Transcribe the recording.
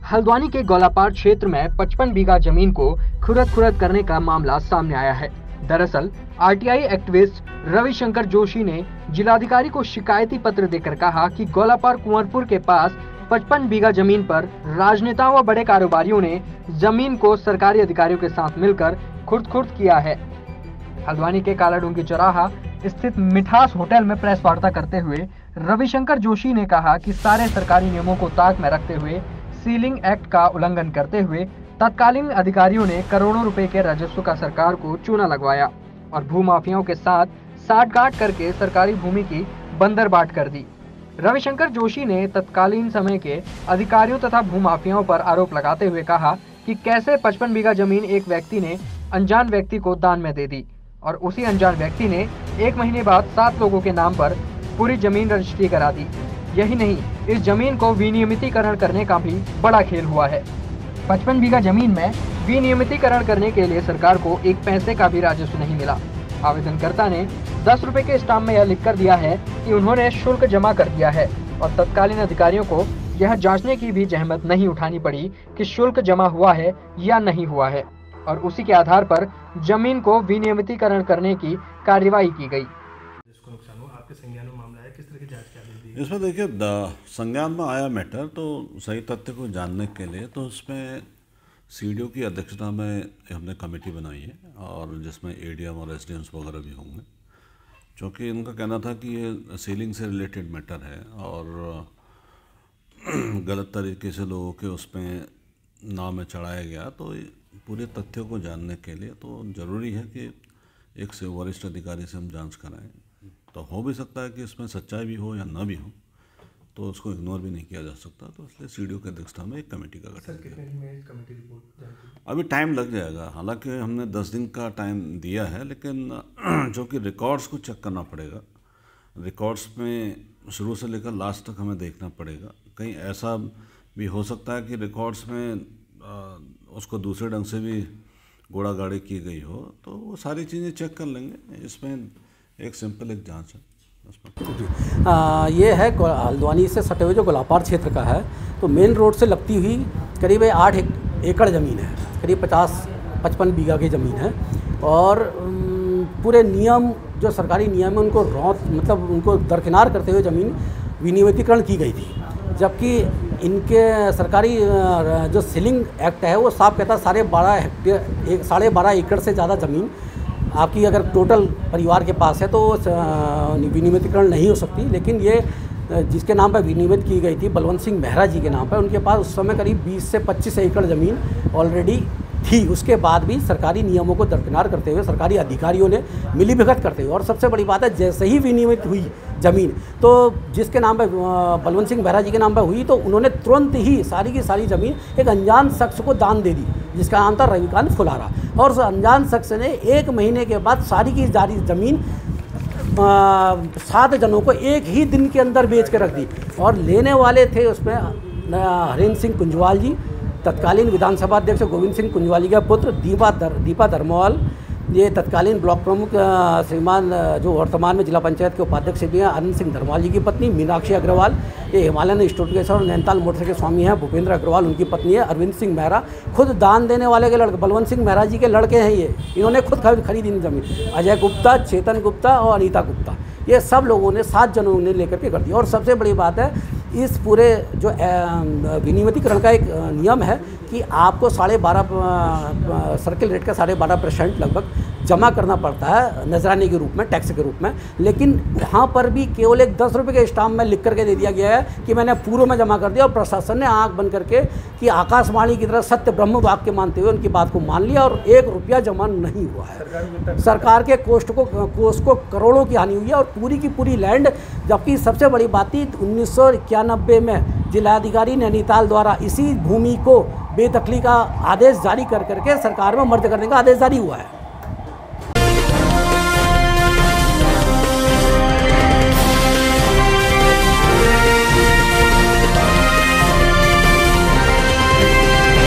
हल्द्वानी के गोलापार क्षेत्र में 55 बीघा जमीन को खुरद करने का मामला सामने आया है। दरअसल आरटीआई एक्टिविस्ट रविशंकर जोशी ने जिलाधिकारी को शिकायती पत्र देकर कहा कि गोलापार कुंवरपुर के पास 55 बीघा जमीन पर राजनेताओं व बड़े कारोबारियों ने जमीन को सरकारी अधिकारियों के साथ मिलकर खुर्द किया है। हल्द्वानी के कालाडूंगी चौराहा स्थित मिठास होटल में प्रेस वार्ता करते हुए रविशंकर जोशी ने कहा कि सारे सरकारी नियमों को ताक में रखते हुए सीलिंग एक्ट का उल्लंघन करते हुए तत्कालीन अधिकारियों ने करोड़ों रुपए के राजस्व का सरकार को चूना लगवाया और भूमाफियाओं के साथ साठगांठ करके सरकारी भूमि की बंदरबाट कर दी। रविशंकर जोशी ने तत्कालीन समय के अधिकारियों तथा भूमाफियाओं पर आरोप लगाते हुए कहा कि कैसे 55 बीघा जमीन एक व्यक्ति ने अनजान व्यक्ति को दान में दे दी और उसी अनजान व्यक्ति ने 1 महीने बाद 7 लोगों के नाम पर पूरी जमीन रजिस्ट्री करा दी। यही नहीं, इस जमीन को विनियमितीकरण करने का भी बड़ा खेल हुआ है। 55 बीघा जमीन में विनियमितीकरण करने के लिए सरकार को 1 पैसे का भी राजस्व नहीं मिला। आवेदनकर्ता ने 10 रुपए के स्टाम्प में यह लिखकर दिया है कि उन्होंने शुल्क जमा कर दिया है और तत्कालीन अधिकारियों को यह जांचने की भी जहमत नहीं उठानी पड़ी कि शुल्क जमा हुआ है या नहीं हुआ है और उसी के आधार पर जमीन को विनियमितीकरण करने की कार्यवाही की गई। जिसको नुकसान हुआ, आपके संज्ञान में मामला है, किस तरह की जांच की आदेश दी? इसमें देखिए संज्ञान में आया मैटर तो सही तथ्य को जानने के लिए तो उसमें सीडीओ की अध्यक्षता में हमने कमेटी बनाई है और जिसमें एडीएम और एसडीएम्स वगैरह भी होंगे, क्योंकि इनका कहना था कि ये सीलिंग से रिलेटेड मैटर है और गलत तरीके से लोगों के उसमें नाम में चढ़ाया गया। तो पूरे तथ्यों को जानने के लिए तो ज़रूरी है कि एक से वरिष्ठ अधिकारी से हम जांच कराएं। तो हो भी सकता है कि इसमें सच्चाई भी हो या ना भी हो, तो उसको इग्नोर भी नहीं किया जा सकता। तो इसलिए सीडीओ की अध्यक्षता में एक कमेटी का गठन किया। कमेटी रिपोर्ट अभी टाइम लग जाएगा, हालांकि हमने 10 दिन का टाइम दिया है, लेकिन जो कि रिकॉर्ड्स को चेक करना पड़ेगा। रिकॉर्ड्स में शुरू से लेकर लास्ट तक हमें देखना पड़ेगा। कहीं ऐसा भी हो सकता है कि रिकॉर्ड्स में उसको दूसरे ढंग से भी गोड़ा गाड़ी की गई हो, तो वो सारी चीज़ें चेक कर लेंगे। इसमें एक सिंपल एक जांच है। ये है हल्द्वानी से सटे हुए जो गोलापार क्षेत्र का है, तो मेन रोड से लगती हुई करीब 8 एकड़ ज़मीन है, करीब 50-55 बीघा की ज़मीन है और पूरे नियम जो सरकारी नियम है उनको मतलब उनको दरकिनार करते हुए ज़मीन विनियमितीकरण की गई थी। जबकि इनके सरकारी जो सीलिंग एक्ट है वो साफ कहता है 12.5 एकड़ से ज़्यादा ज़मीन आपकी अगर टोटल परिवार के पास है तो विनियमितीकरण नहीं हो सकती। लेकिन ये जिसके नाम पर विनियमित की गई थी बलवंत सिंह मेहरा जी के नाम पर, उनके पास उस समय करीब 20 से 25 एकड़ ज़मीन ऑलरेडी थी। उसके बाद भी सरकारी नियमों को दरकिनार करते हुए सरकारी अधिकारियों ने मिलीभगत करते हुए, और सबसे बड़ी बात है जैसे ही विनियमित हुई ज़मीन तो जिसके नाम पर बलवंत सिंह मेहरा जी के नाम पर हुई तो उन्होंने तुरंत ही सारी की सारी ज़मीन एक अनजान शख्स को दान दे दी जिसका नाम था रविकांत फुलारा। और उस अनजान शख्स ने 1 महीने के बाद सारी की सारी ज़मीन 7 जनों को एक ही दिन के अंदर बेच के रख दी। और लेने वाले थे उसमें हरेंद्र सिंह कुंजवाल जी, तत्कालीन विधानसभा अध्यक्ष गोविंद सिंह कुंजवाल जी का पुत्र दीपा धर्मवाल, ये तत्कालीन ब्लॉक प्रमुख श्रीमान जो वर्तमान में जिला पंचायत के उपाध्यक्ष भी हैं अनंत सिंह धर्मवाल जी की पत्नी मीनाक्षी अग्रवाल, ये हिमालयन स्टूडियो और नैनीताल मोटर के स्वामी हैं भूपेंद्र अग्रवाल, उनकी पत्नी है अरविंद सिंह मेहरा, खुद दान देने वाले के लड़के बलवंत सिंह मेहरा जी के लड़के हैं। ये इन्होंने खुद खरीदी ज़मीन। अजय गुप्ता, चेतन गुप्ता और अनीता गुप्ता, ये सब लोगों ने 7 जनों ने लेकर के कर दिया। और सबसे बड़ी बात है इस पूरे जो विनियमितीकरण का एक नियम है कि आपको 12.5 सर्किल रेट का 12.5% लगभग जमा करना पड़ता है नजराने के रूप में, टैक्स के रूप में। लेकिन वहाँ पर भी केवल एक 10 रुपये के स्टाम्प में लिख करके दे दिया गया है कि मैंने पूर्व में जमा कर दिया और प्रशासन ने आंख बंद करके कि आकाशवाणी की तरह सत्य ब्रह्म वाक्य मानते हुए उनकी बात को मान लिया और 1 रुपया जमा नहीं हुआ है। सरकार के कोष को करोड़ों की हानि हुई है और पूरी की पूरी लैंड, जबकि सबसे बड़ी बात थी 1991 में जिलाधिकारी नैनीताल द्वारा इसी भूमि को बेदखली का आदेश जारी करके सरकार में मर्ज करने का आदेश जारी हुआ है।